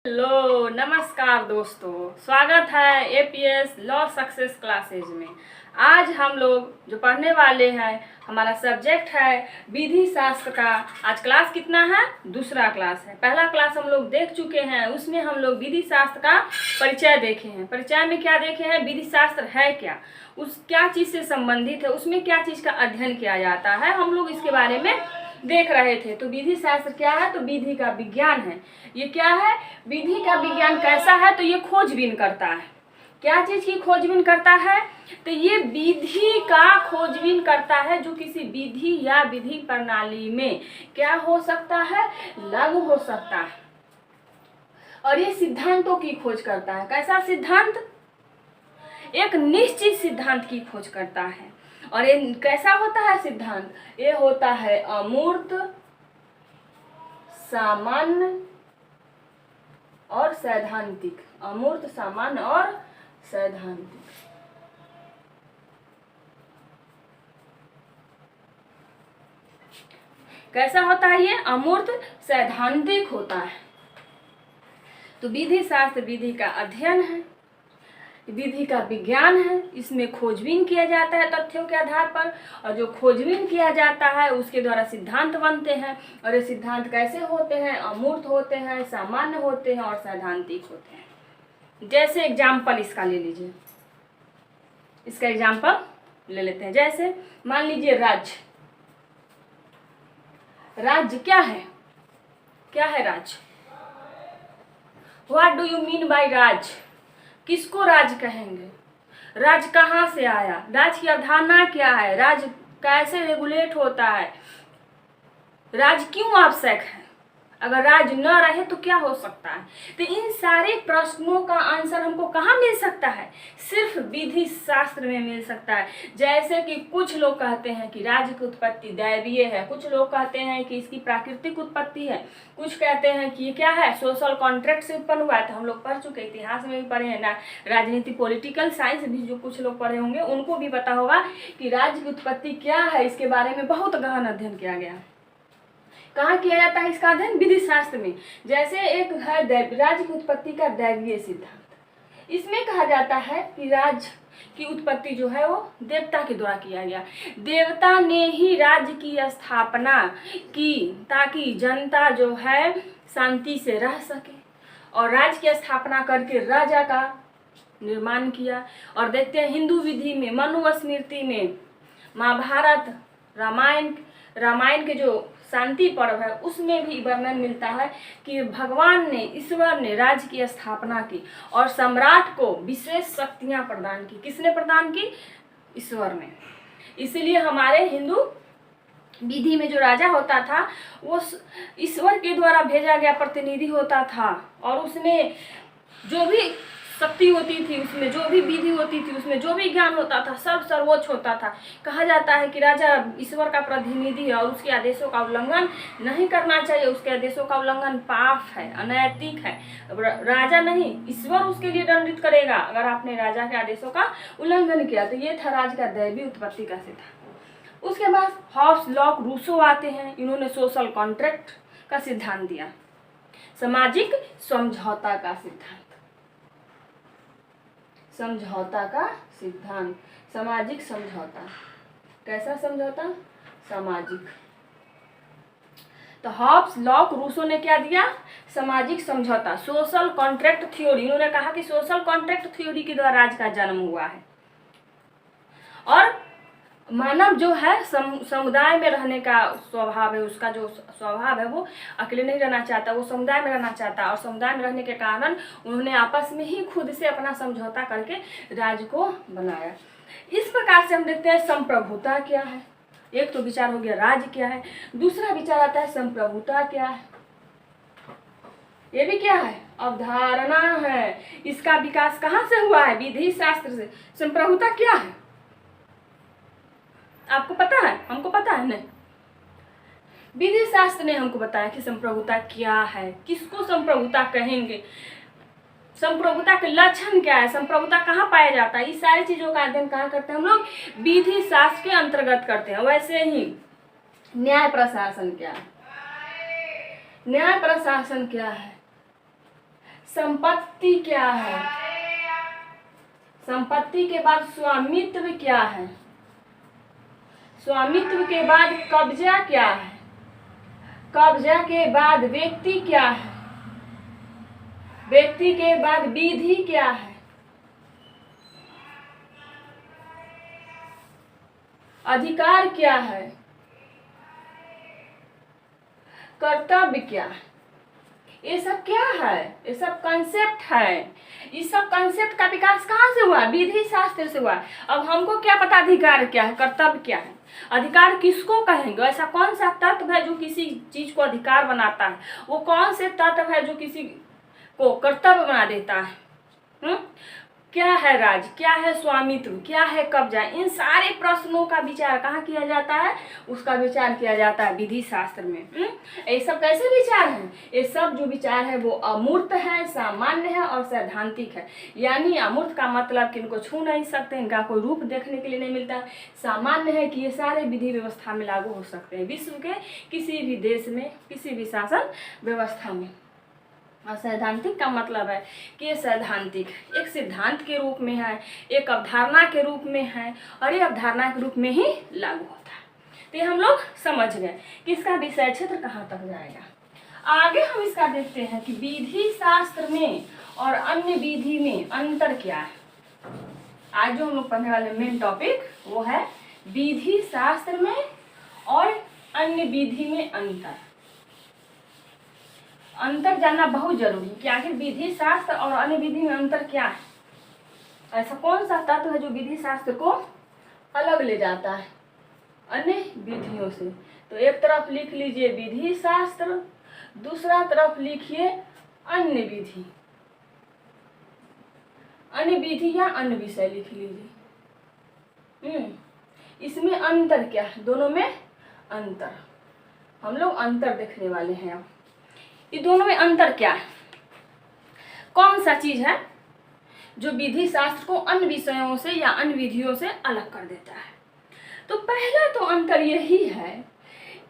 Hello नमस्कार दोस्तों, स्वागत है एपीएस लॉ सक्सेस क्लासेज में। आज हम लोग जो पढ़ने वाले हैं, हमारा सब्जेक्ट है विधि शास्त्र का। आज क्लास कितना है? दूसरा क्लास है। पहला क्लास हम लोग देख चुके हैं, उसमें हम लोग विधि शास्त्र का परिचय देखे हैं। परिचय में क्या देखे हैं? विधि शास्त्र है क्या, उस क्या चीज़ से संबंधित है, उसमें क्या चीज़ का अध्ययन किया जाता है, हम लोग इसके बारे में देख रहे थे। तो विधि शास्त्र क्या है? तो विधि का विज्ञान है। ये क्या है? विधि का विज्ञान कैसा है? तो ये खोजबीन करता है। क्या चीज की खोजबीन करता है? तो ये विधि का खोजबीन करता है, जो किसी विधि या विधि प्रणाली में क्या हो सकता है, लागू हो सकता है। और ये सिद्धांतों की खोज करता है। कैसा सिद्धांत? एक निश्चित सिद्धांत की खोज करता है। और ये कैसा होता है सिद्धांत? ये होता है अमूर्त, सामान्य और सैद्धांतिक। अमूर्त, सामान्य और सैद्धांतिक। कैसा होता है ये? अमूर्त, सैद्धांतिक होता है। तो विधि शास्त्र विधि का अध्ययन है, विधि का विज्ञान है। इसमें खोजबीन किया जाता है तथ्यों के आधार पर, और जो खोजबीन किया जाता है उसके द्वारा सिद्धांत बनते हैं। और ये सिद्धांत कैसे होते हैं? अमूर्त होते हैं, सामान्य होते हैं और सैद्धांतिक होते हैं। जैसे एग्जाम्पल इसका ले लीजिए, इसका एग्जाम्पल ले लेते हैं। जैसे मान लीजिए राज्य। राज्य क्या है? क्या है राज्य? What do you mean by राज्य? किसको राज कहेंगे? राज कहाँ से आया? राज की अवधारणा क्या है? राज कैसे रेगुलेट होता है? राज क्यों आवश्यक है? अगर राज न रहे तो क्या हो सकता है? तो इन सारे प्रश्नों का आंसर हमको कहाँ मिल सकता है? सिर्फ विधि शास्त्र में मिल सकता है। जैसे कि कुछ लोग कहते हैं कि राज्य की उत्पत्ति दैवीय है, कुछ लोग कहते हैं कि इसकी प्राकृतिक उत्पत्ति है, कुछ कहते हैं कि ये क्या है, सोशल कॉन्ट्रैक्ट से उत्पन्न हुआ है। तो हम लोग पढ़ चुके, इतिहास में भी पढ़े हैं ना, राजनीति पॉलिटिकल साइंस भी जो कुछ लोग पढ़े होंगे उनको भी पता होगा कि राज्य की उत्पत्ति क्या है। इसके बारे में बहुत गहन अध्ययन किया गया। कहाँ किया जाता है इसका अध्ययन? विधि शास्त्र में। जैसे एक है राज्य की उत्पत्ति का दैवीय सिद्धांत। इसमें कहा जाता है कि राज्य की उत्पत्ति जो है वो देवता के द्वारा किया गया। देवता ने ही राज्य की स्थापना की ताकि जनता जो है शांति से रह सके, और राज्य की स्थापना करके राजा का निर्माण किया। और देखते हैं हिंदू विधि में, मनुस्मृति में, महाभारत, रामायण के जो शांति पर्व है उसमें भी वर्णन मिलता है कि भगवान ने, ईश्वर ने राज्य की स्थापना की और सम्राट को विशेष शक्तियां प्रदान की। किसने प्रदान की? ईश्वर ने। इसीलिए हमारे हिंदू विधि में जो राजा होता था वो ईश्वर के द्वारा भेजा गया प्रतिनिधि होता था, और उसमें जो भी शक्ति होती थी, उसमें जो भी विधि होती थी, उसमें जो भी ज्ञान होता था, सब सर्वोच्च होता था। कहा जाता है कि राजा ईश्वर का प्रतिनिधि है और उसके आदेशों का उल्लंघन नहीं करना चाहिए। उसके आदेशों का उल्लंघन पाप है, अनैतिक है। राजा नहीं, ईश्वर उसके लिए दंडित करेगा अगर आपने राजा के आदेशों का उल्लंघन किया। तो ये था राज्य का दैवीय उत्पत्ति का सिद्धांत। उसके बाद हॉब्स, लॉक, रूसो आते हैं। इन्होंने सोशल कॉन्ट्रैक्ट का सिद्धांत दिया, सामाजिक समझौता का सिद्धांत। समझौता का सिद्धांत, सामाजिक समझौता। कैसा समझौता? सामाजिक। तो हॉब्स, लॉक, रूसो ने क्या दिया? सामाजिक समझौता, सोशल कॉन्ट्रैक्ट थ्योरी। उन्होंने कहा कि सोशल कॉन्ट्रैक्ट थ्योरी के द्वारा राज्य का जन्म हुआ है, और मानव जो है समुदाय में रहने का स्वभाव है, उसका जो स्वभाव है वो अकेले नहीं रहना चाहता, वो समुदाय में रहना चाहता। और समुदाय में रहने के कारण उन्होंने आपस में ही खुद से अपना समझौता करके राज्य को बनाया। इस प्रकार से हम देखते हैं संप्रभुता क्या है। एक तो विचार हो गया राज्य क्या है, दूसरा विचार आता है संप्रभुता क्या है। ये भी क्या है? अवधारणा है। इसका विकास कहाँ से हुआ है? विधि शास्त्र से। संप्रभुता क्या है आपको पता है? हमको पता है नहीं। विधि शास्त्र ने हमको बताया कि संप्रभुता क्या है, किसको संप्रभुता कहेंगे, संप्रभुता के लक्षण क्या है, संप्रभुता कहाँ पाया जाता है। इस सारी चीजों का अध्ययन कहाँ करते हैं हम लोग? विधि शास्त्र के अंतर्गत करते हैं। वैसे ही न्याय प्रशासन क्या है? न्याय प्रशासन क्या है? संपत्ति क्या है? संपत्ति के बाद स्वामित्व क्या है? स्वामित्व के बाद कब्जा क्या है? कब्जा के बाद व्यक्ति क्या है? व्यक्ति के बाद विधि क्या है? अधिकार क्या है? कर्तव्य क्या है? ये सब क्या है? ये सब कंसेप्ट है। इस सब कंसेप्ट का विकास कहाँ से हुआ? विधि शास्त्र से हुआ। अब हमको क्या पता अधिकार क्या है, कर्तव्य क्या है? अधिकार किसको कहेंगे? ऐसा कौन सा तत्व है जो किसी चीज को अधिकार बनाता है? वो कौन से तत्व है जो किसी को कर्तव्य बना देता है? क्या है राज, क्या है स्वामित्व, क्या है कब्जा? इन सारे प्रश्नों का विचार कहाँ किया जाता है? उसका विचार किया जाता है विधि शास्त्र में। ये सब कैसे विचार हैं? ये सब जो विचार है वो अमूर्त है, सामान्य है और सैद्धांतिक है। यानी अमूर्त का मतलब कि इनको छू नहीं सकते, इनका कोई रूप देखने के लिए नहीं मिलता। सामान्य है कि ये सारे विधि व्यवस्था में लागू हो सकते हैं, विश्व के किसी भी देश में, किसी भी शासन व्यवस्था में। और सैद्धांतिक का मतलब है कि ये सैद्धांतिक एक सिद्धांत के रूप में है, एक अवधारणा के रूप में है और ये अवधारणा के रूप में ही लागू होता है। तो ये हम लोग समझ गए कि इसका विषय क्षेत्र कहाँ तक जाएगा। आगे हम इसका देखते हैं कि विधि शास्त्र में और अन्य विधि में अंतर क्या है। आज जो हम लोग पढ़ने वाले मेन टॉपिक वो है विधि शास्त्र में और अन्य विधि में अंतर। अंतर जानना बहुत जरूरी है कि आखिर विधि शास्त्र और अन्य विधि में अंतर क्या है। ऐसा कौन सा तत्व है जो विधि शास्त्र को अलग ले जाता है अन्य विधियों से? तो एक तरफ लिख लीजिए विधि शास्त्र, दूसरा तरफ लिखिए अन्य विधि। अन्य विधि या अन्य विषय लिख लीजिए। इसमें अंतर क्या है? दोनों में अंतर, हम लोग अंतर देखने वाले हैं। अब ये दोनों में अंतर क्या है? कौन सा चीज है जो विधि शास्त्र को अन्य विषयों से या अन्य विधियों से अलग कर देता है? तो पहला तो अंतर यही है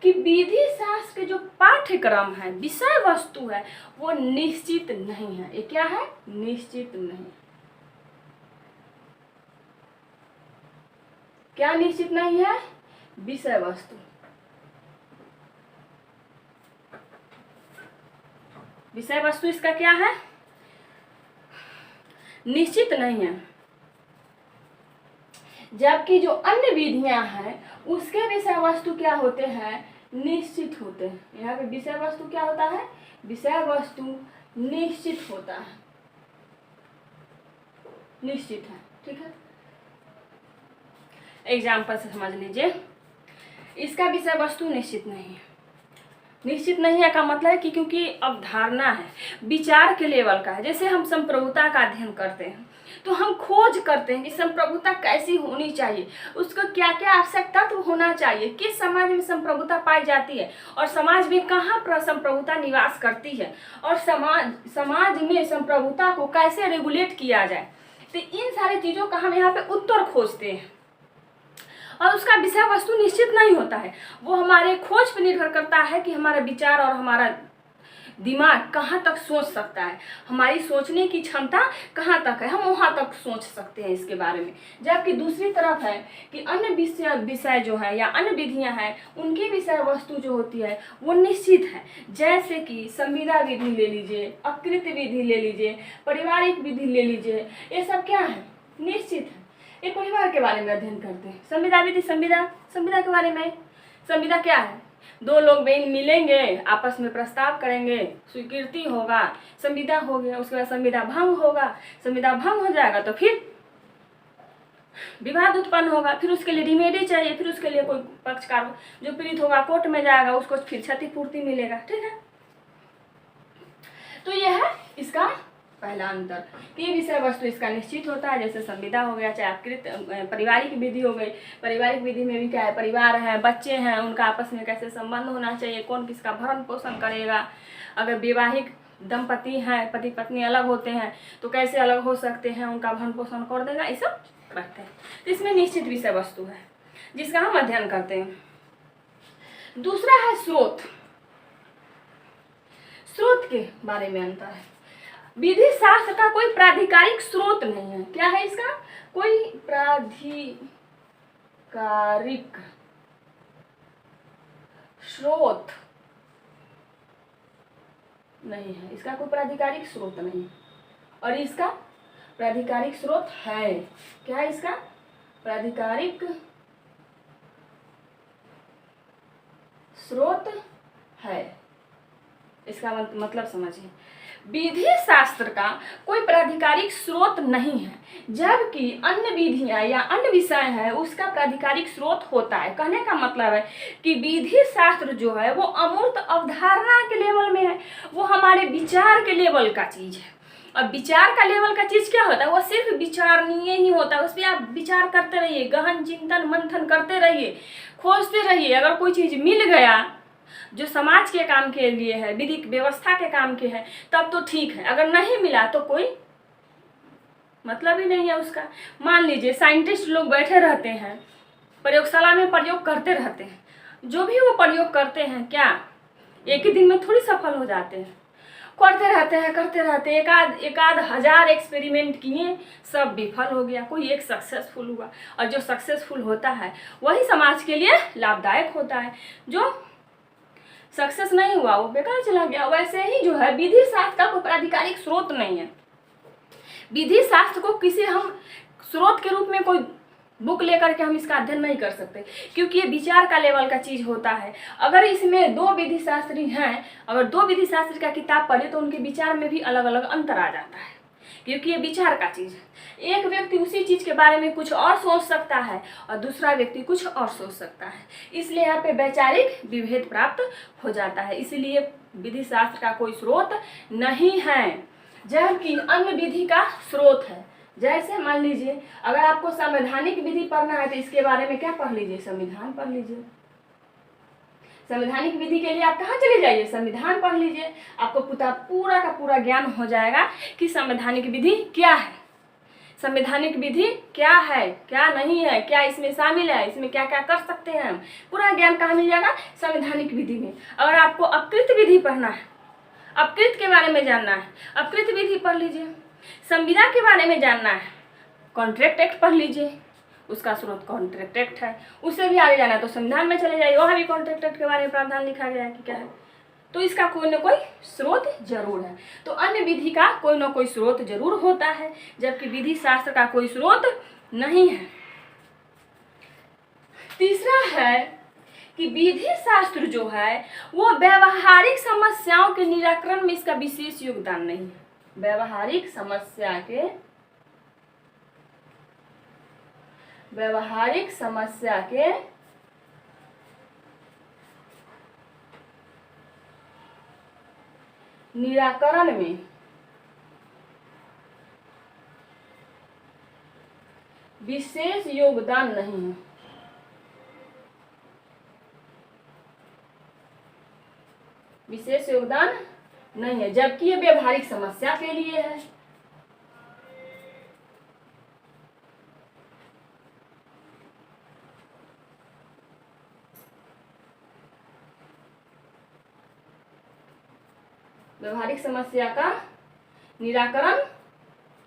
कि विधि शास्त्र के जो पाठ्यक्रम है, विषय वस्तु है, वो निश्चित नहीं है। ये क्या है? निश्चित नहीं। क्या निश्चित नहीं है? विषय वस्तु। विषय वस्तु इसका क्या है? निश्चित नहीं है। जबकि जो अन्य विधियां हैं उसके विषय वस्तु क्या होते हैं? निश्चित होते हैं। यहाँ पे विषय वस्तु क्या होता है? विषय वस्तु निश्चित होता है, निश्चित है। ठीक है, एग्जाम्पल से समझ लीजिए। इसका विषय वस्तु निश्चित नहीं है। निश्चित नहीं है का मतलब है कि क्योंकि अवधारणा है, विचार के लेवल का है। जैसे हम संप्रभुता का अध्ययन करते हैं तो हम खोज करते हैं कि संप्रभुता कैसी होनी चाहिए, उसका क्या क्या आवश्यक तत्व होना चाहिए, किस समाज में संप्रभुता पाई जाती है और समाज में कहाँ पर संप्रभुता निवास करती है और समाज में संप्रभुता को कैसे रेगुलेट किया जाए। तो इन सारी चीज़ों का हम यहाँ पे उत्तर खोजते हैं और उसका विषय वस्तु निश्चित नहीं होता है। वो हमारे खोज पर निर्भर करता है कि हमारा विचार और हमारा दिमाग कहाँ तक सोच सकता है, हमारी सोचने की क्षमता कहाँ तक है, हम वहाँ तक सोच सकते हैं इसके बारे में। जबकि दूसरी तरफ है कि अन्य विषय जो है या अन्य विधियाँ हैं उनकी विषय वस्तु जो होती है वो निश्चित है। जैसे कि संविदा विधि ले लीजिए, अकृत विधि ले लीजिए, पारिवारिक विधि ले लीजिए, ये सब क्या है? निश्चित है। ये परिवार के बारे में अध्ययन करते हैं। संविदा विधि, संविदा के बारे में। संविदा क्या है? दो लोग मिलेंगे, आपस में प्रस्ताव करेंगे, स्वीकृति होगा, संविदा हो गया। उसके बाद संविदा भंग होगा। संविदा भंग हो जाएगा तो फिर विवाद उत्पन्न होगा, फिर उसके लिए रिमेडी चाहिए, फिर उसके लिए कोई पक्षकार जो पीड़ित होगा कोर्ट में जाएगा, उसको फिर क्षतिपूर्ति मिलेगा। ठीक है, तो यह है इसका पहला अंतर कि विषय वस्तु इसका निश्चित होता है। जैसे संविदा हो गया, चाहे अकृत पारिवारिक विधि हो गई। पारिवारिक विधि में भी क्या है? परिवार है, बच्चे हैं, उनका आपस में कैसे संबंध होना चाहिए, कौन किसका भरण पोषण करेगा। अगर वैवाहिक दंपति हैं, पति पत्नी अलग होते हैं तो कैसे अलग हो सकते हैं, उनका भरण पोषण कर देगा, ये सब करते हैं। तो इसमें निश्चित विषय वस्तु है जिसका हम अध्ययन करते हैं। दूसरा है स्रोत। स्रोत के बारे में अंतर है। विधि शास्त्र का कोई प्राधिकारिक स्रोत नहीं है। क्या है इसका? कोई प्राधिकारिक स्रोत नहीं है। इसका कोई प्राधिकारिक स्रोत नहीं है। और इसका प्राधिकारिक स्रोत है। क्या है इसका? प्राधिकारिक स्रोत है। इसका मतलब समझिए, विधि शास्त्र का कोई प्राधिकारिक स्रोत नहीं है, जबकि अन्य विधियां या अन्य विषय है उसका प्राधिकारिक स्रोत होता है। कहने का मतलब है कि विधि शास्त्र जो है वो अमूर्त अवधारणा के लेवल में है, वो हमारे विचार के लेवल का चीज है। अब विचार का लेवल का चीज क्या होता है? वो सिर्फ विचारणीय ही होता है। उस पर आप विचार करते रहिए, गहन चिंतन मंथन करते रहिए, खोजते रहिए। अगर कोई चीज मिल गया जो समाज के काम के लिए है, विधि व्यवस्था के काम के है, तब तो ठीक है। अगर नहीं मिला तो कोई मतलब ही नहीं है उसका। मान लीजिए साइंटिस्ट लोग बैठे रहते हैं, प्रयोगशाला में प्रयोग करते रहते हैं। जो भी वो प्रयोग करते हैं, क्या एक ही दिन में थोड़ी सफल हो जाते हैं? करते रहते हैं, एकाध हजार एक्सपेरिमेंट किए, सब विफल हो गया, कोई एक सक्सेसफुल हुआ। और जो सक्सेसफुल होता है वही समाज के लिए लाभदायक होता है। जो सक्सेस नहीं हुआ वो बेकार चला गया। वैसे ही जो है विधि शास्त्र का कोई प्राधिकारिक स्रोत नहीं है। विधि शास्त्र को किसी हम स्रोत के रूप में कोई बुक लेकर के हम इसका अध्ययन नहीं कर सकते, क्योंकि ये विचार का लेवल का चीज होता है। अगर इसमें दो विधि शास्त्री हैं, अगर दो विधि शास्त्री का किताब पढ़े तो उनके विचार में भी अलग अलग अंतर आ जाता है, क्योंकि ये विचार का चीज है। एक व्यक्ति उसी चीज के बारे में कुछ और सोच सकता है और दूसरा व्यक्ति कुछ और सोच सकता है। इसलिए यहाँ पे वैचारिक विभेद प्राप्त हो जाता है। इसलिए विधि शास्त्र का कोई स्रोत नहीं है, जबकि अन्य विधि का स्रोत है। जैसे मान लीजिए अगर आपको संवैधानिक विधि पढ़ना है तो इसके बारे में क्या पढ़ लीजिए? संविधान पढ़ लीजिए। संवैधानिक विधि के लिए आप कहाँ चले जाइए? संविधान पढ़ लीजिए। आपको पूरा का पूरा ज्ञान हो जाएगा कि संवैधानिक विधि क्या है, संवैधानिक विधि क्या है, क्या नहीं है, क्या इसमें शामिल है, इसमें क्या क्या कर सकते हैं हम। पूरा ज्ञान कहाँ मिल जाएगा? संवैधानिक विधि में। अगर आपको अपकृत विधि पढ़ना है, अपकृत के बारे में जानना है, अपकृत विधि पढ़ लीजिए। संविदा के बारे में जानना है, कॉन्ट्रैक्ट एक्ट पढ़ लीजिए, उसका स्रोत कॉन्ट्रैक्ट एक्ट है। उससे भी आगे जाना है तो संविधान में चले जाइए, वहाँ भी कॉन्ट्रैक्ट एक्ट के बारे में प्रावधान लिखा गया है कि क्या है। तो इसका कोई ना कोई स्रोत जरूर है। तो अन्य विधि का कोई ना कोई स्रोत जरूर होता है, जबकि विधि शास्त्र का कोई स्रोत नहीं है। तीसरा है कि विधि शास्त्र जो है वो व्यवहारिक समस्याओं के निराकरण में इसका विशेष योगदान नहीं है। व्यवहारिक समस्या के निराकरण में विशेष योगदान नहीं है। विशेष योगदान नहीं है, जबकि ये व्यवहारिक समस्या के लिए है। व्यवहारिक समस्या का निराकरण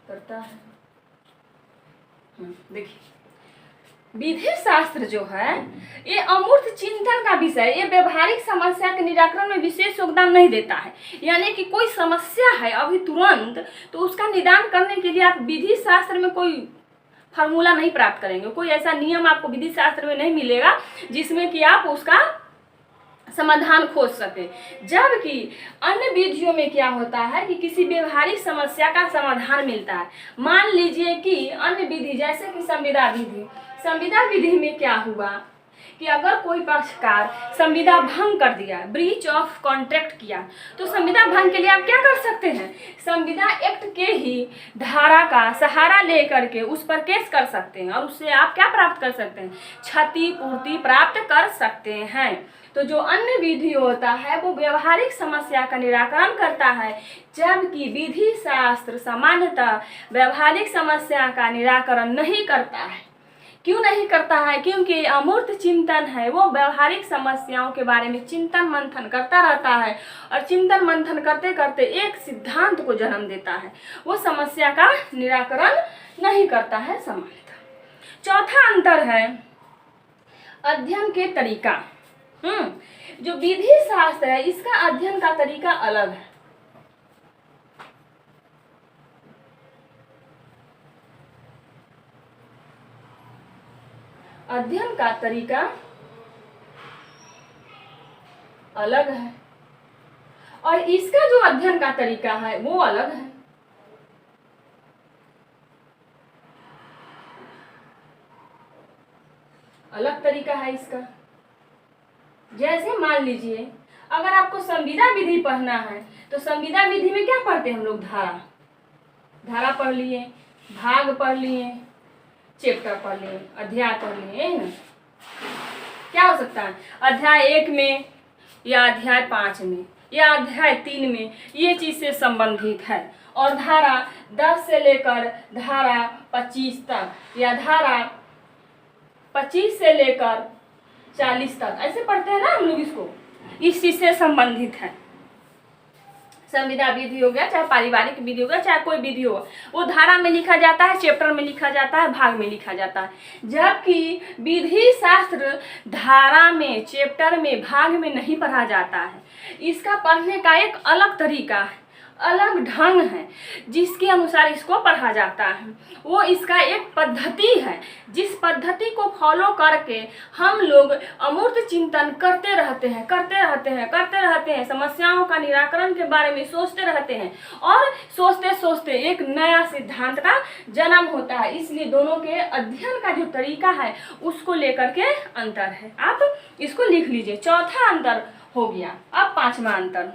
करता है। देखिए विधि शास्त्र जो है ये अमूर्त चिंतन का विषय, ये व्यवहारिक समस्या के निराकरण में विशेष योगदान नहीं देता है। यानी कि कोई समस्या है अभी तुरंत, तो उसका निदान करने के लिए आप विधि शास्त्र में कोई फार्मूला नहीं प्राप्त करेंगे, कोई ऐसा नियम आपको विधि शास्त्र में नहीं मिलेगा जिसमें कि आप उसका समाधान खोज सके। जबकि अन्य विधियों में क्या होता है कि किसी व्यवहारिक समस्या का समाधान मिलता है। मान लीजिए कि अन्य विधि जैसे कि संविदा विधि, संविदा विधि में क्या हुआ कि अगर कोई पक्षकार संविदा भंग कर दिया, ब्रीच ऑफ कॉन्ट्रैक्ट किया, तो संविदा भंग के लिए आप क्या कर सकते हैं? संविदा एक्ट के ही धारा का सहारा लेकर के उस पर केस कर सकते हैं और उससे आप क्या प्राप्त कर सकते हैं? क्षतिपूर्ति प्राप्त कर सकते हैं। तो जो अन्य विधि होता है वो व्यवहारिक समस्या का निराकरण करता है, जबकि विधि शास्त्र सामान्यतः व्यवहारिक समस्या का निराकरण नहीं करता है। क्यों नहीं करता है? क्योंकि अमूर्त चिंतन है, वो व्यवहारिक समस्याओं के बारे में चिंतन मंथन करता रहता है और चिंतन मंथन करते करते एक सिद्धांत को जन्म देता है, वो समस्या का निराकरण नहीं करता है सामान्यतः। चौथा अंतर है अध्ययन के तरीका। जो विधि शास्त्र है इसका अध्ययन का तरीका अलग है। अध्ययन का तरीका अलग है और इसका जो अध्ययन का तरीका है वो अलग है। अलग तरीका है इसका। जैसे मान लीजिए अगर आपको संविदा विधि पढ़ना है तो संविदा विधि में क्या पढ़ते हैं हम लोग? धारा पढ़ लिए, भाग पढ़ लिए, चैप्टर पढ़ लिए, अध्याय पढ़ लिए, है ना? क्या हो सकता है? अध्याय 1 में या अध्याय 5 में या अध्याय 3 में ये चीज से संबंधित है और धारा 10 से लेकर धारा 25 तक या धारा 25 से लेकर 40 तक ऐसे पढ़ते हैं ना हम लोग, इसको इस चीज से संबंधित है। संविदा विधि हो गया, चाहे पारिवारिक विधि हो गया, चाहे कोई विधि हो, वो धारा में लिखा जाता है, चैप्टर में लिखा जाता है, भाग में लिखा जाता है। जबकि विधि शास्त्र धारा में, चैप्टर में, भाग में नहीं पढ़ा जाता है। इसका पढ़ने का एक अलग तरीका है, अलग ढंग है जिसके अनुसार इसको पढ़ा जाता है। वो इसका एक पद्धति है जिस पद्धति को फॉलो करके हम लोग अमूर्त चिंतन करते रहते हैं, समस्याओं का निराकरण के बारे में सोचते रहते हैं और सोचते सोचते एक नया सिद्धांत का जन्म होता है। इसलिए दोनों के अध्ययन का जो तरीका है उसको लेकर के अंतर है। आप इसको लिख लीजिए। चौथा अंतर हो गया। अब पांचवा अंतर।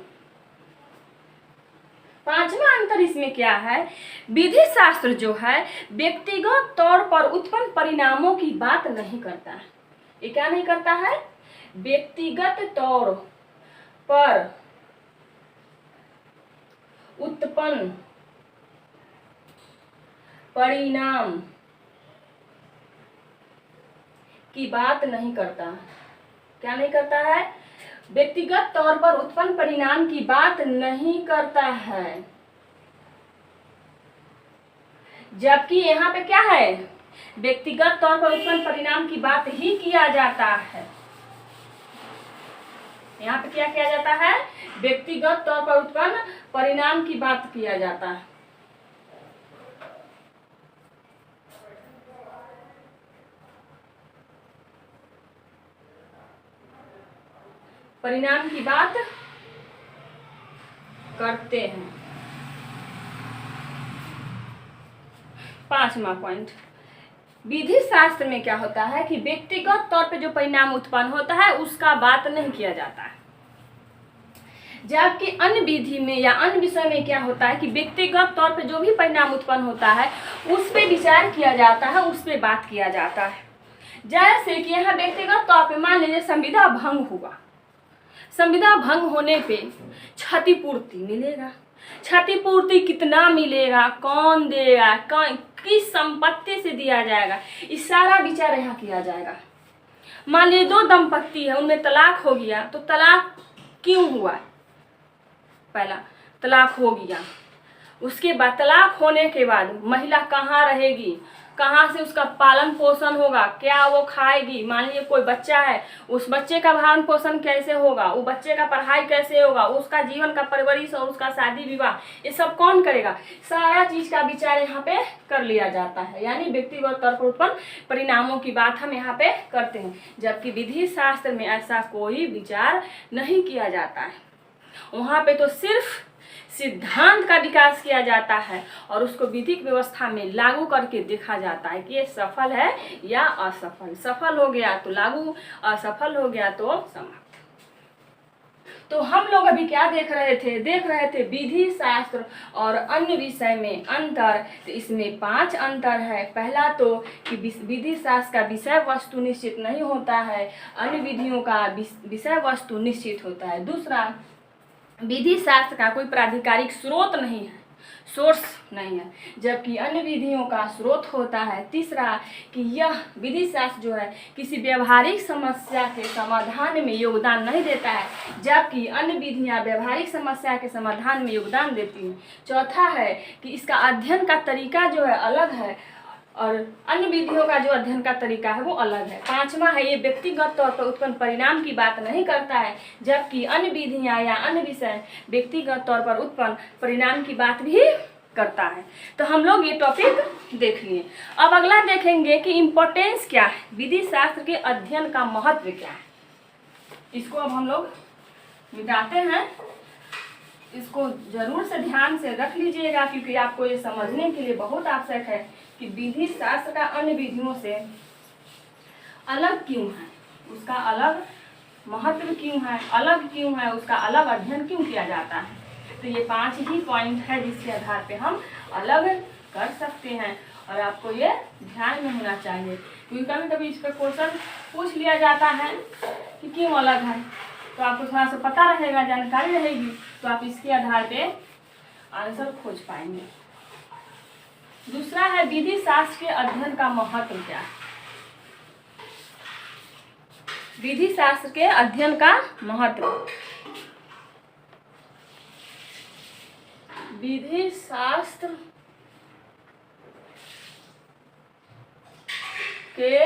पांचवा अंतर इसमें क्या है? विधि शास्त्र जो है व्यक्तिगत तौर पर उत्पन्न परिणामों की बात नहीं करता है। ये क्या नहीं करता है? व्यक्तिगत तौर पर उत्पन्न परिणाम की बात नहीं करता। क्या नहीं करता है? व्यक्तिगत तौर पर उत्पन्न परिणाम की बात नहीं करता है। जबकि यहाँ पे क्या है? व्यक्तिगत तौर पर उत्पन्न परिणाम की बात ही किया जाता है। यहाँ पे क्या किया जाता है? व्यक्तिगत तौर पर उत्पन्न परिणाम की बात किया जाता है। परिणाम की बात करते हैं। पांचवा पॉइंट, विधि शास्त्र में क्या होता है कि व्यक्तिगत तौर पे जो परिणाम उत्पन्न होता है उसका बात नहीं किया जाता है। जबकि अन्य विधि में या अन्य विषय में क्या होता है कि व्यक्तिगत तौर पे जो भी परिणाम उत्पन्न होता है उस पे विचार किया जाता है, उस पे बात किया जाता है। जैसे कि यहाँ व्यक्तिगत तौर पे मान लीजिए संविदा भंग हुआ, संविदा भंग होने पे क्षतिपूर्ति मिलेगा। क्षतिपूर्ति कितना मिलेगा, कौन देगा, किस संपत्ति से दिया जाएगा, इस सारा विचार यहाँ किया जाएगा। मान लीजिए 2 दंपत्ति है, उनमें तलाक हो गया, तो तलाक क्यों हुआ? पहला तलाक हो गया, उसके बाद तलाक होने के बाद महिला कहाँ रहेगी, कहाँ से उसका पालन पोषण होगा, क्या वो खाएगी। मान लीजिए कोई बच्चा है, उस बच्चे का भरण पोषण कैसे होगा, वो बच्चे का पढ़ाई कैसे होगा, उसका जीवन का परवरिश और उसका शादी विवाह ये सब कौन करेगा, सारा चीज का विचार यहाँ पे कर लिया जाता है। यानी व्यक्तिगत तौर पर उत्पन्न परिणामों की बात हम यहाँ पे करते हैं। जबकि विधि शास्त्र में ऐसा कोई विचार नहीं किया जाता है। वहाँ पे तो सिर्फ सिद्धांत का विकास किया जाता है और उसको विधिक व्यवस्था में लागू करके देखा जाता है कि ये सफल है या असफल। सफल हो गया तो लागू, असफल हो गया तो समाप्त। तो हम लोग अभी क्या देख रहे थे विधि शास्त्र और अन्य विषय में अंतर। तो इसमें 5 अंतर है। पहला तो कि विधि शास्त्र का विषय वस्तु निश्चित नहीं होता है, अन्य विधियों का विषय वस्तु निश्चित होता है। दूसरा, विधि शास्त्र का कोई प्राधिकारिक स्रोत नहीं है, सोर्स नहीं है, जबकि अन्य विधियों का स्रोत होता है। तीसरा कि यह विधि शास्त्र जो है किसी व्यवहारिक समस्या के समाधान में योगदान नहीं देता है, जबकि अन्य विधियां व्यवहारिक समस्या के समाधान में योगदान देती हैं। चौथा है कि इसका अध्ययन का तरीका जो है अलग है और अन्य विधियों का जो अध्ययन का तरीका है वो अलग है। पांचवा है ये व्यक्तिगत तौर पर उत्पन्न परिणाम की बात नहीं करता है, जबकि अन्य विधियां या अन्य विषय व्यक्तिगत तौर पर उत्पन्न परिणाम की बात भी करता है। तो हम लोग ये टॉपिक देख लिए। अब अगला देखेंगे कि इम्पोर्टेंस क्या है, विधि शास्त्र के अध्ययन का महत्व क्या है। इसको अब हम लोग मिटाते हैं। इसको जरूर से ध्यान से रख लीजिएगा, क्योंकि आपको ये समझने के लिए बहुत आवश्यक है कि विधि शास्त्र का अन्य विधियों से अलग क्यों है, उसका अलग महत्व क्यों है, अलग क्यों है, उसका अलग अध्ययन क्यों किया जाता है। तो ये 5 ही पॉइंट है जिसके आधार पे हम अलग कर सकते हैं और आपको ये ध्यान में होना चाहिए, क्योंकि कभी कभी इस पर क्वेश्चन पूछ लिया जाता है कि क्यों अलग है, तो आपको थोड़ा सा पता रहेगा, जानकारी रहेगी, तो आप इसके आधार पे आंसर खोज पाएंगे। दूसरा है विधि शास्त्र के अध्ययन का महत्व क्या है। विधि शास्त्र के अध्ययन का महत्व, विधि शास्त्र के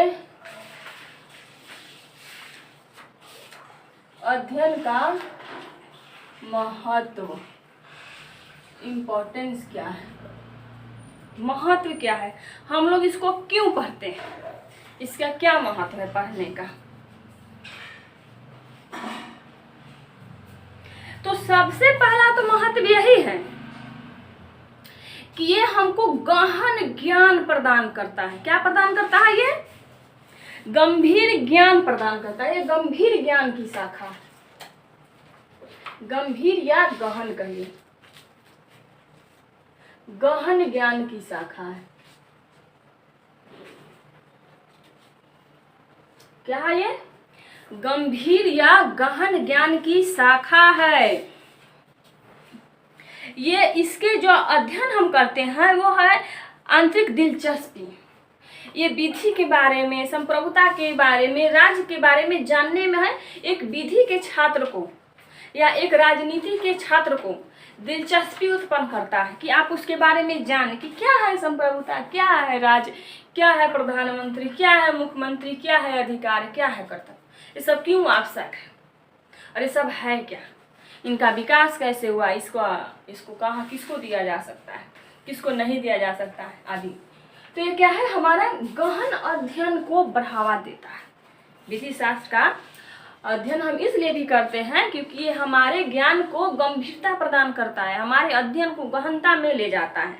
अध्ययन का महत्व, इम्पोर्टेंस क्या है, महत्व क्या है, हम लोग इसको क्यों पढ़ते हैं, इसका क्या महत्व है पढ़ने का। तो सबसे पहला तो महत्व यही है कि ये हमको गहन ज्ञान प्रदान करता है। क्या प्रदान करता है? ये गंभीर ज्ञान प्रदान करता है। ये गंभीर ज्ञान की शाखा है, गंभीर या गहन कहिए, गहन ज्ञान की शाखा है। क्या है ये? गंभीर या गहन ज्ञान की शाखा है। ये इसके जो अध्ययन हम करते हैं वो है आंतरिक दिलचस्पी। ये विधि के बारे में, संप्रभुता के बारे में, राज्य के बारे में जानने में है एक विधि के छात्र को या एक राजनीति के छात्र को दिलचस्पी उत्पन्न करता है कि आप उसके बारे में जानें कि क्या है संप्रभुता, क्या है राज्य, क्या है प्रधानमंत्री, क्या है मुख्यमंत्री, क्या है अधिकार, क्या है कर्तव्य, ये सब क्यों आवश्यक है और ये सब है क्या, इनका विकास कैसे हुआ, इसको कहाँ किसको दिया जा सकता है, किसको नहीं दिया जा सकता है आदि। तो ये क्या है, हमारा गहन अध्ययन को बढ़ावा देता है। विधि शास्त्र का अध्ययन हम इसलिए भी करते हैं क्योंकि ये हमारे ज्ञान को गंभीरता प्रदान करता है, हमारे अध्ययन को गहनता में ले जाता है।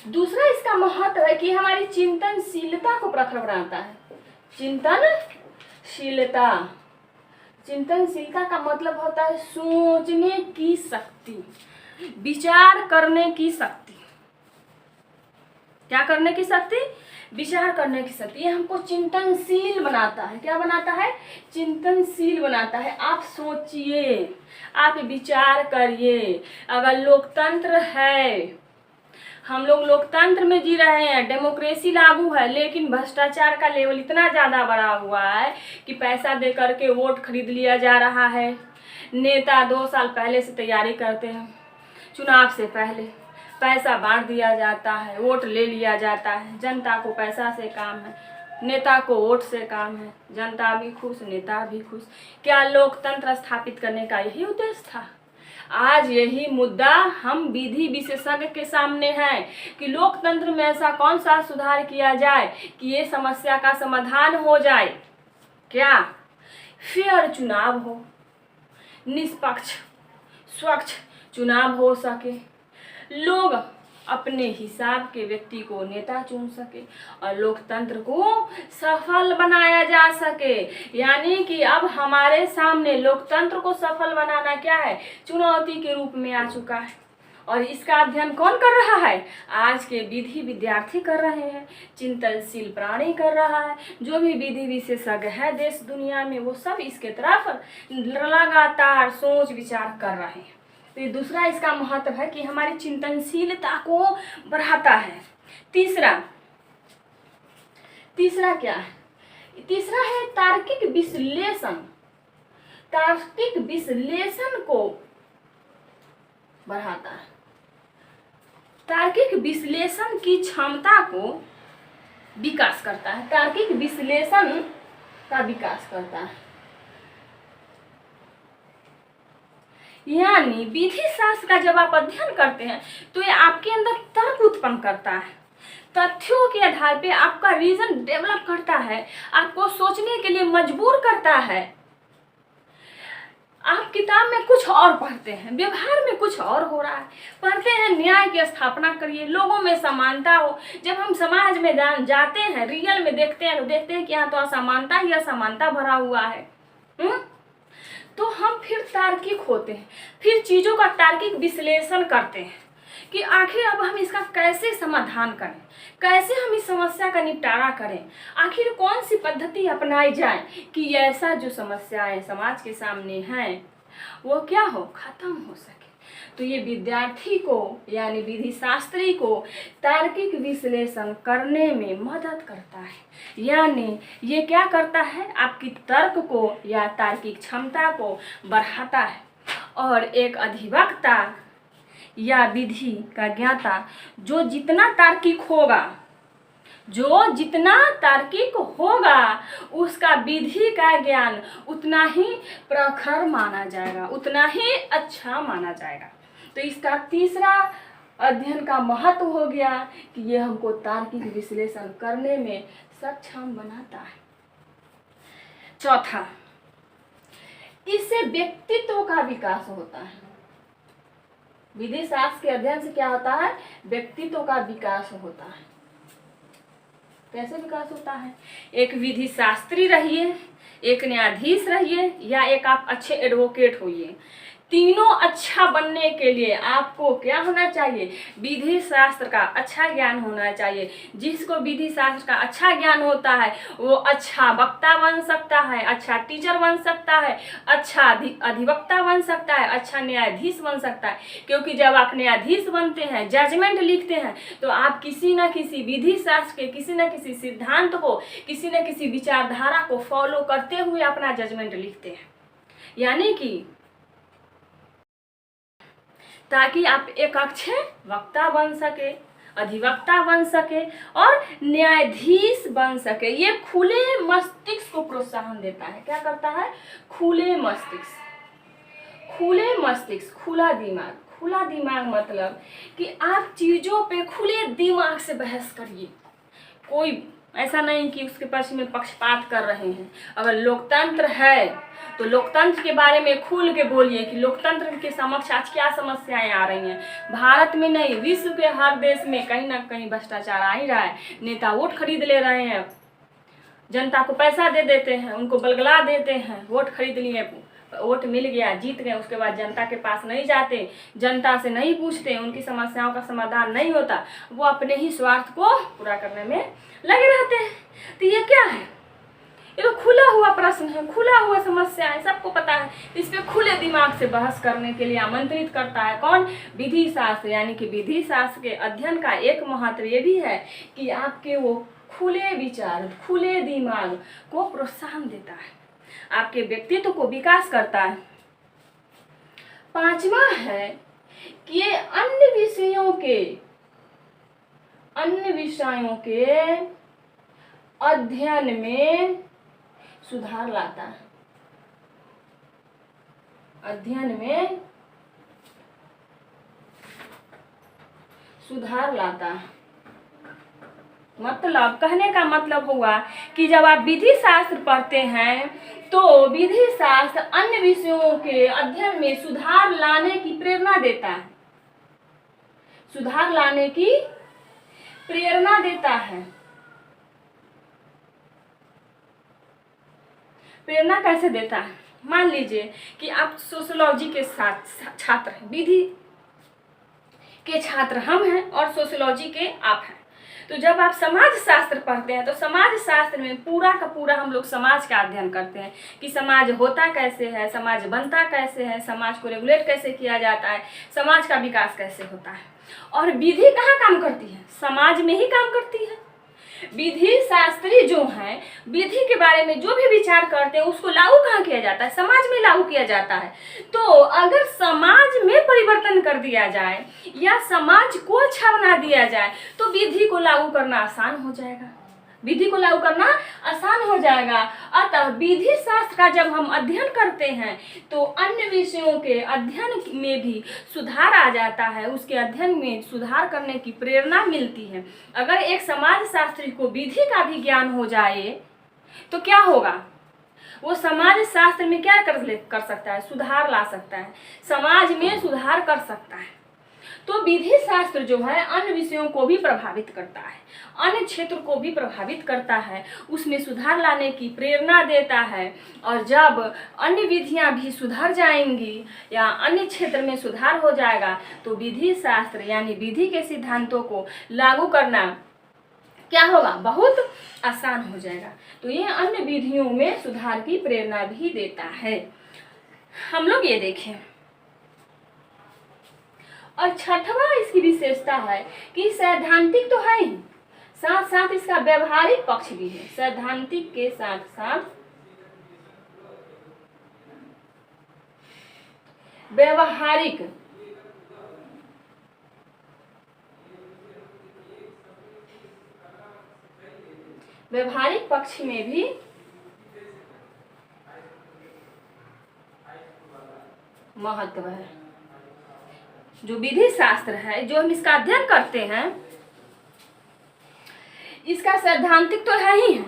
दूसरा इसका महत्व है कि हमारी चिंतनशीलता को प्रखर बनाता है। चिंतनशीलता का मतलब होता है सोचने की शक्ति, विचार करने की शक्ति। क्या करने की शक्ति? विचार करने की शक्ति। ये हमको चिंतनशील बनाता है। क्या बनाता है? चिंतनशील बनाता है। आप सोचिए, आप विचार करिए। अगर लोकतंत्र है, हम लोग लोकतंत्र में जी रहे हैं, डेमोक्रेसी लागू है, लेकिन भ्रष्टाचार का लेवल इतना ज़्यादा बढ़ा हुआ है कि पैसा दे करके वोट खरीद लिया जा रहा है। नेता 2 साल पहले से तैयारी करते हैं, चुनाव से पहले पैसा बांट दिया जाता है, वोट ले लिया जाता है। जनता को पैसा से काम है, नेता को वोट से काम है। जनता भी खुश, नेता भी खुश। क्या लोकतंत्र स्थापित करने का यही उद्देश्य था? आज यही मुद्दा हम विधि विशेषज्ञ के सामने है कि लोकतंत्र में ऐसा कौन सा सुधार किया जाए कि ये समस्या का समाधान हो जाए। क्या? फेयर चुनाव हो, निष्पक्ष स्वच्छ चुनाव हो सके, लोग अपने हिसाब के व्यक्ति को नेता चुन सके और लोकतंत्र को सफल बनाया जा सके। यानी कि अब हमारे सामने लोकतंत्र को सफल बनाना क्या है, चुनौती के रूप में आ चुका है। और इसका अध्ययन कौन कर रहा है? आज के विधि विद्यार्थी कर रहे हैं, चिंतनशील प्राणी कर रहा है। जो भी विधि विशेषज्ञ है देश दुनिया में, वो सब इसके तरफ लगातार सोच विचार कर रहे हैं। तो ये दूसरा इसका महत्व है कि हमारी चिंतनशीलता को बढ़ाता है। तीसरा क्या है? तीसरा है तार्किक विश्लेषण। तार्किक विश्लेषण को बढ़ाता है। तार्किक विश्लेषण की क्षमता को विकास करता है। तार्किक विश्लेषण का विकास करता है। यानी विधि शास्त्र का जब आप अध्ययन करते हैं तो ये आपके अंदर तर्क उत्पन्न करता है। तथ्यों के आधार पे आपका रीजन डेवलप करता है, आपको सोचने के लिए मजबूर करता है। आप किताब में कुछ और पढ़ते हैं, व्यवहार में कुछ और हो रहा है। पढ़ते हैं न्याय की स्थापना करिए, लोगों में समानता हो। जब हम समाज में जाते हैं, रियल में देखते हैं तो देखते हैं कि यहाँ तो असमानता ही असमानता भरा हुआ है। तो हम फिर तार्किक होते हैं, फिर चीज़ों का तार्किक विश्लेषण करते हैं कि आखिर अब हम इसका कैसे समाधान करें, कैसे हम इस समस्या का निपटारा करें, आखिर कौन सी पद्धति अपनाई जाए कि ऐसा जो समस्याएं समाज के सामने हैं वो क्या हो, खत्म हो सके। तो ये विद्यार्थी को यानी विधि शास्त्री को तार्किक विश्लेषण करने में मदद करता है। यानी ये क्या करता है, आपकी तर्क को या तार्किक क्षमता को बढ़ाता है। और एक अधिवक्ता या विधि का ज्ञाता जो जितना तार्किक होगा उसका विधि का ज्ञान उतना ही प्रखर माना जाएगा, उतना ही अच्छा माना जाएगा। तो इसका तीसरा अध्ययन का महत्व हो गया कि ये हमको तार्किक विश्लेषण करने में सक्षम बनाता है। चौथा, इससे व्यक्तित्व का विकास होता है। विधि शास्त्र के अध्ययन से क्या होता है, व्यक्तित्व का विकास होता है। कैसे विकास होता है? एक विधि शास्त्री रहिए, एक न्यायाधीश रहिए या एक आप अच्छे एडवोकेट होइए, तीनों अच्छा बनने के लिए आपको क्या होना चाहिए, विधि शास्त्र का अच्छा ज्ञान होना चाहिए। जिसको विधि शास्त्र का अच्छा ज्ञान होता है वो अच्छा वक्ता बन सकता है, अच्छा टीचर बन सकता है, अच्छा अधिवक्ता बन सकता है, अच्छा न्यायाधीश बन सकता है। क्योंकि जब आप न्यायाधीश बनते हैं, जजमेंट लिखते हैं, तो आप किसी न किसी विधि शास्त्र के किसी न किसी सिद्धांत को, किसी न किसी विचारधारा को फॉलो करते हुए अपना जजमेंट लिखते हैं। यानी कि ताकि आप एक अच्छे वक्ता बन सके, अधिवक्ता बन सके और न्यायाधीश बन सके। ये खुले मस्तिष्क को प्रोत्साहन देता है। क्या करता है? खुले मस्तिष्क, खुला दिमाग। खुला दिमाग मतलब कि आप चीज़ों पे खुले दिमाग से बहस करिए। कोई ऐसा नहीं कि उसके पक्ष में पक्षपात कर रहे हैं। अगर लोकतंत्र है तो लोकतंत्र के बारे में खुल के बोलिए कि लोकतंत्र के समक्ष आज क्या समस्याएं आ रही हैं। भारत में नहीं, विश्व के हर देश में कहीं ना कहीं भ्रष्टाचार आ ही रहा है। नेता वोट खरीद ले रहे हैं, जनता को पैसा दे देते हैं, उनको बलगला देते हैं, वोट खरीद लिए, वोट मिल गया, जीत गए, उसके बाद जनता के पास नहीं जाते, जनता से नहीं पूछते, उनकी समस्याओं का समाधान नहीं होता, वो अपने ही स्वार्थ को पूरा करने में लगे रहते हैं। तो ये क्या है? ये तो खुला हुआ प्रश्न है, खुला हुआ समस्या है, सबको पता है। इस पे खुले दिमाग से बहस करने के लिए आमंत्रित करता है कौन? विधि शास्त्र। यानी कि विधि शास्त्र के अध्ययन का एक महत्व ये भी है कि आपके वो खुले विचार, खुले दिमाग को प्रोत्साहन देता है, आपके व्यक्तित्व को विकास करता है। पांचवा है कि ये अन्य विषयों के अध्ययन में सुधार लाता है। अध्ययन में सुधार लाता है। मतलब कहने का मतलब हुआ कि जब आप विधि शास्त्र पढ़ते हैं तो विधि शास्त्र अन्य विषयों के अध्ययन में सुधार लाने की प्रेरणा देता है। सुधार लाने की प्रेरणा देता है। प्रेरणा कैसे देता है? मान लीजिए कि आप सोशियोलॉजी के साथ छात्र हैं, विधि के छात्र हम हैं और सोशियोलॉजी के आप हैं। तो जब आप समाज शास्त्र पढ़ते हैं तो समाज शास्त्र में पूरा का पूरा हम लोग समाज का अध्ययन करते हैं कि समाज होता कैसे है, समाज बनता कैसे है, समाज को रेगुलेट कैसे किया जाता है, समाज का विकास कैसे होता है। और विधि कहाँ काम करती है? समाज में ही काम करती है। विधि शास्त्री जो हैं, विधि के बारे में जो भी विचार करते हैं उसको लागू कहाँ किया जाता है? समाज में लागू किया जाता है। तो अगर समाज में परिवर्तन कर दिया जाए या समाज को अच्छा बना दिया जाए तो विधि को लागू करना आसान हो जाएगा, विधि को लागू करना आसान हो जाएगा। अतः विधि शास्त्र का जब हम अध्ययन करते हैं तो अन्य विषयों के अध्ययन में भी सुधार आ जाता है, उसके अध्ययन में सुधार करने की प्रेरणा मिलती है। अगर एक समाज शास्त्री को विधि का भी ज्ञान हो जाए तो क्या होगा? वो समाज शास्त्र में क्या कर सकता है? सुधार ला सकता है, समाज में सुधार कर सकता है। तो विधि शास्त्र जो है अन्य विषयों को भी प्रभावित करता है, अन्य क्षेत्र को भी प्रभावित करता है, उसमें सुधार लाने की प्रेरणा देता है। और जब अन्य विधियां भी सुधर जाएंगी या अन्य क्षेत्र में सुधार हो जाएगा तो विधि शास्त्र यानी विधि के सिद्धांतों को लागू करना क्या होगा? बहुत आसान हो जाएगा। तो ये अन्य विधियों में सुधार की प्रेरणा भी देता है। हम लोग ये देखें। और छठवां इसकी विशेषता है कि सैद्धांतिक तो है ही, साथ साथ इसका व्यवहारिक पक्ष भी है। सैद्धांतिक के साथ साथ व्यवहारिक पक्ष में भी महत्व है। जो विधि शास्त्र है, जो हम इसका अध्ययन करते हैं, इसका सैद्धांतिक तो है ही है,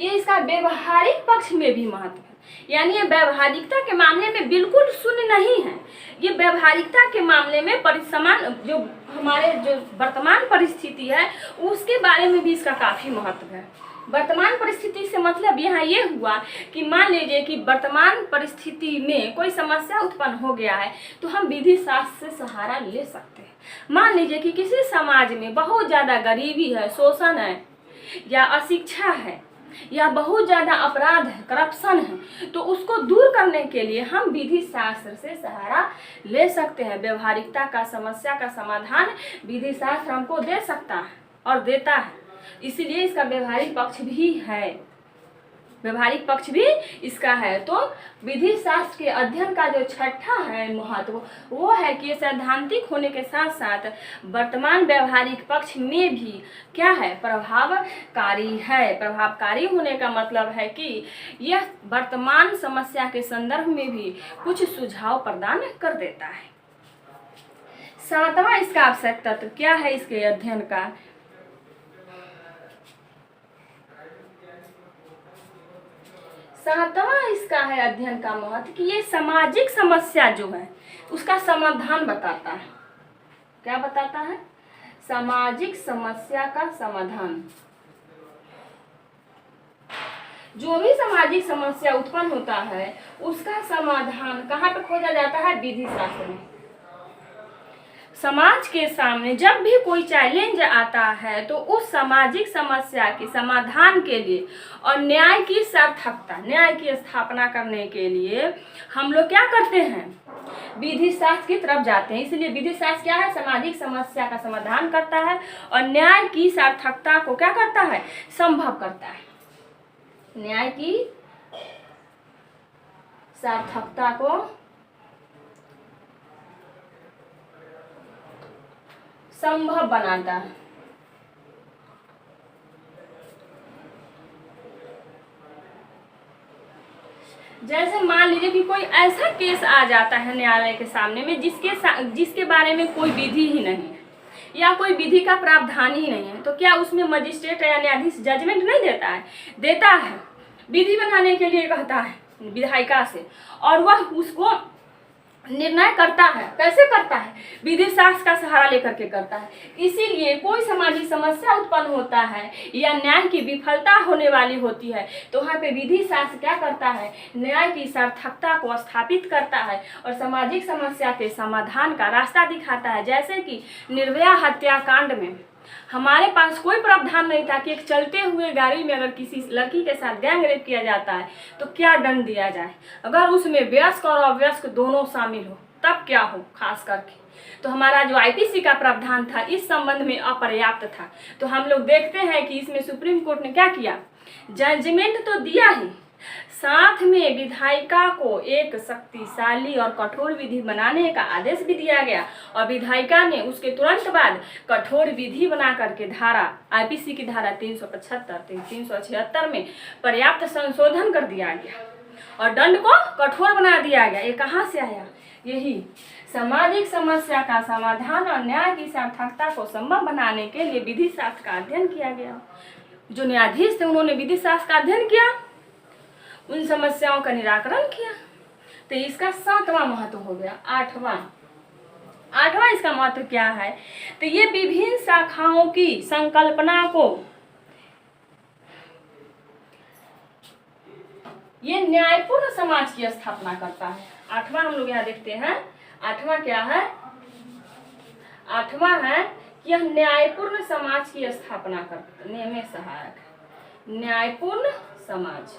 ये इसका व्यवहारिक पक्ष में भी महत्व है। यानी ये व्यवहारिकता के मामले में बिल्कुल शून्य नहीं है। ये व्यवहारिकता के मामले में परिसमान जो हमारे जो वर्तमान परिस्थिति है उसके बारे में भी इसका काफ़ी महत्व है। वर्तमान परिस्थिति से मतलब यहाँ ये हुआ कि मान लीजिए कि वर्तमान परिस्थिति में कोई समस्या उत्पन्न हो गया है तो हम विधि शास्त्र से सहारा ले सकते हैं। मान लीजिए कि किसी समाज में बहुत ज़्यादा गरीबी है, शोषण है या अशिक्षा है या बहुत ज़्यादा अपराध है, करप्शन है, तो उसको दूर करने के लिए हम विधि शास्त्र से सहारा ले सकते हैं। व्यवहारिकता का समस्या का समाधान विधि शास्त्र हमको दे सकता है और देता है, इसीलिए इसका व्यवहारिक पक्ष भी है, व्यवहारिक पक्ष भी इसका है। तो विधि शास्त्र के अध्ययन का जो छठा है महत्व वो है कि सैद्धांतिक होने के साथ साथ वर्तमान व्यवहारिक पक्ष में भी क्या है? प्रभावकारी है। प्रभावकारी होने का मतलब है कि यह वर्तमान समस्या के संदर्भ में भी कुछ सुझाव प्रदान कर देता है। सातवां इसका आवश्यक तत्व क्या है इसके अध्ययन का? सातवां इसका है अध्ययन का महत्व कि ये सामाजिक समस्या जो है उसका समाधान बताता है। क्या बताता है? सामाजिक समस्या का समाधान। जो भी सामाजिक समस्या उत्पन्न होता है उसका समाधान कहाँ पे खोजा जाता है? विधि शास्त्र में। समाज के सामने जब भी कोई चैलेंज आता है तो उस सामाजिक समस्या के समाधान के लिए और न्याय की सार्थकता, न्याय की स्थापना करने के लिए हम लोग क्या करते हैं? विधि शास्त्र की तरफ जाते हैं। इसलिए विधि शास्त्र क्या है? सामाजिक समस्या का समाधान करता है और न्याय की सार्थकता को क्या करता है? संभव करता है। न्याय की सार्थकता को संभव बनाता है। जैसे मान लीजिए कि कोई ऐसा केस आ जाता है न्यायालय के सामने में जिसके बारे में कोई विधि ही नहीं है या कोई विधि का प्रावधान ही नहीं है, तो क्या उसमें मजिस्ट्रेट या न्यायाधीश जजमेंट नहीं देता है? देता है। विधि बनाने के लिए कहता है विधायिका से और वह उसको निर्णय करता है। कैसे करता है? विधि शास्त्र का सहारा लेकर के करता है। इसीलिए कोई सामाजिक समस्या उत्पन्न होता है या न्याय की विफलता होने वाली होती है तो वहाँ पे विधि शास्त्र क्या करता है? न्याय की सार्थकता को स्थापित करता है और सामाजिक समस्या के समाधान का रास्ता दिखाता है। जैसे कि निर्भया हत्याकांड में हमारे पास कोई प्रावधान नहीं था कि एक चलते हुए गाड़ी में अगर किसी लड़की के साथ गैंग रेप किया जाता है तो क्या दंड दिया जाए। अगर उसमें वयस्क और अवयस्क दोनों शामिल हो तब क्या हो, खास करके तो हमारा जो आईपीसी का प्रावधान था इस संबंध में अपर्याप्त था। तो हम लोग देखते हैं कि इसमें सुप्रीम कोर्ट ने क्या किया, जजमेंट तो दिया ही, साथ में विधायिका को एक शक्तिशाली और कठोर विधि बनाने का आदेश भी दिया गया और विधायिका ने उसके तुरंत बाद कठोर विधि बना करके धारा आईपीसी की धारा 375 376 में पर्याप्त संशोधन कर दिया गया और दंड को कठोर बना दिया गया। ये कहाँ से आया, यही सामाजिक समस्या का समाधान और न्याय की सार्थकता को संभव बनाने के लिए विधि शास्त्र का अध्ययन किया गया। जो न्यायाधीश थे उन्होंने विधि शास्त्र का अध्ययन किया, उन समस्याओं का निराकरण किया। तो इसका 7वां महत्व हो गया। 8वां इसका महत्व क्या है, तो ये विभिन्न शाखाओं की संकल्पना को, ये न्यायपूर्ण समाज की स्थापना करता है। 8वां हम लोग यहाँ देखते हैं, 8वां क्या है, 8वां है कि यह न्यायपूर्ण समाज की स्थापना करता है। में सहायक है न्यायपूर्ण समाज,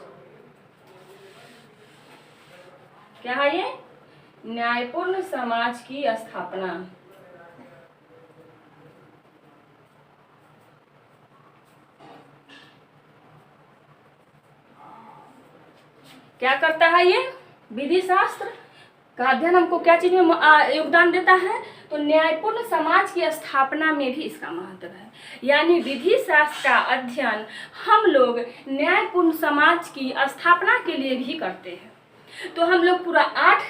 क्या है ये, न्यायपूर्ण समाज की स्थापना। क्या करता है ये, विधि शास्त्र का अध्ययन हमको क्या चीज में योगदान देता है, तो न्यायपूर्ण समाज की स्थापना में भी इसका महत्व है। यानी विधि शास्त्र का अध्ययन हम लोग न्यायपूर्ण समाज की स्थापना के लिए भी करते हैं। तो हम लोग पूरा 8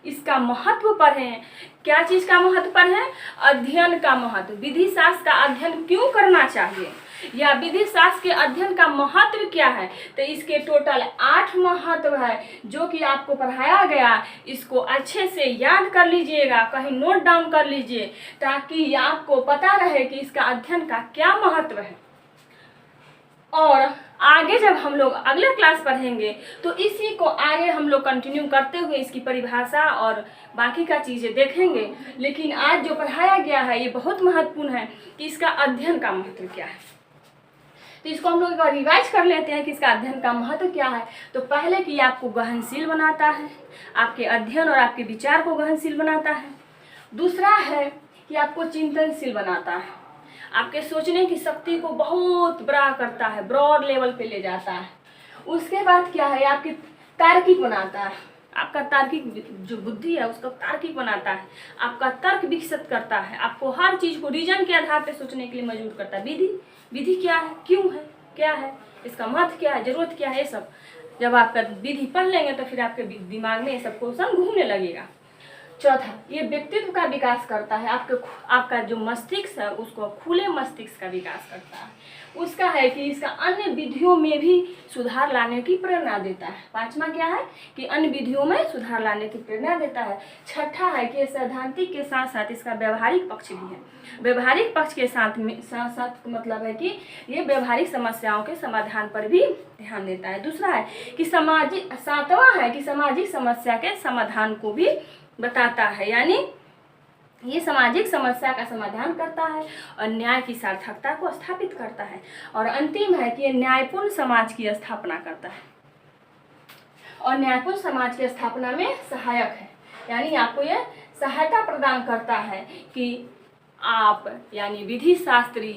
इसका महत्व पढ़ें। क्या चीज का महत्व पढ़ें, अध्ययन का महत्व, विधि शास्त्र का अध्ययन क्यों करना चाहिए या विधि शास्त्र के अध्ययन का महत्व क्या है। तो इसके टोटल 8 महत्व है जो कि आपको पढ़ाया गया। इसको अच्छे से याद कर लीजिएगा, कहीं नोट डाउन कर लीजिए ताकि आपको पता रहे कि इसका अध्ययन का क्या महत्व है। और आगे जब हम लोग अगले क्लास पढ़ेंगे तो इसी को आगे हम लोग कंटिन्यू करते हुए इसकी परिभाषा और बाकी का चीज़ें देखेंगे। लेकिन आज जो पढ़ाया गया है ये बहुत महत्वपूर्ण है कि इसका अध्ययन का महत्व क्या है। तो इसको हम लोग एक बार रिवाइज कर लेते हैं कि इसका अध्ययन का महत्व क्या है। तो पहले कि आपको गहनशील बनाता है, आपके अध्ययन और आपके विचार को गहनशील बनाता है। दूसरा है कि आपको चिंतनशील बनाता है, आपके सोचने की शक्ति को बहुत बड़ा करता है, ब्रॉड लेवल पे ले जाता है। उसके बाद क्या है, आपकी तार्किक बनाता है, आपका तार्किक जो बुद्धि है उसको तार्किक बनाता है, आपका तर्क विकसित करता है, आपको हर चीज़ को रीजन के आधार पे सोचने के लिए मजबूर करता है। विधि क्या है, क्यों है, क्या है, इसका महत्व क्या है, जरूरत क्या है, ये सब जब आपका विधि पढ़ लेंगे तो फिर आपके दिमाग में ये सब क्वेश्चन घूमने लगेगा। चौथा, ये व्यक्तित्व का विकास करता है, आपका जो मस्तिष्क है उसको खुले मस्तिष्क का विकास करता है। उसका है कि इसका अन्य विधियों में भी सुधार लाने की प्रेरणा देता है। 5वां क्या है कि अन्य विधियों में सुधार लाने की प्रेरणा देता है। छठा है कि सैद्धांतिक के साथ साथ इसका व्यवहारिक पक्ष भी है। व्यवहारिक पक्ष के साथ मतलब है कि ये व्यवहारिक समस्याओं के समाधान पर भी ध्यान देता है। दूसरा है कि सातवां है कि सामाजिक समस्या के समाधान को भी बताता है, यानी ये सामाजिक समस्या का समाधान करता है और न्याय की सार्थकता को स्थापित करता है। और अंतिम है कि ये न्यायपूर्ण समाज की स्थापना करता है और न्यायपूर्ण समाज की स्थापना में सहायक है, यानी आपको ये सहायता प्रदान करता है कि आप यानी विधि शास्त्री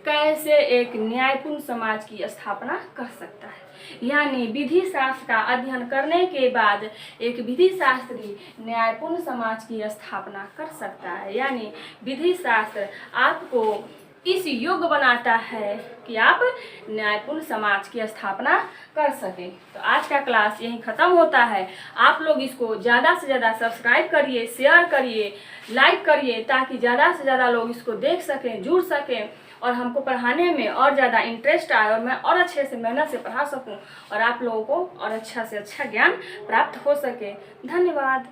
कैसे एक न्यायपूर्ण समाज की स्थापना कर सकता है। यानी विधि शास्त्र का अध्ययन करने के बाद एक विधि शास्त्री न्यायपूर्ण समाज की स्थापना कर सकता है। यानी विधि शास्त्र आपको इस योग्य बनाता है कि आप न्यायपूर्ण समाज की स्थापना कर सकें। तो आज का क्लास यहीं ख़त्म होता है। आप लोग इसको ज़्यादा से ज़्यादा सब्सक्राइब करिए, शेयर करिए, लाइक करिए ताकि ज़्यादा से ज़्यादा लोग इसको देख सकें, जुड़ सकें और हमको पढ़ाने में और ज़्यादा इंटरेस्ट आए और मैं और अच्छे से मेहनत से पढ़ा सकूं और आप लोगों को और अच्छा से अच्छा ज्ञान प्राप्त हो सके। धन्यवाद।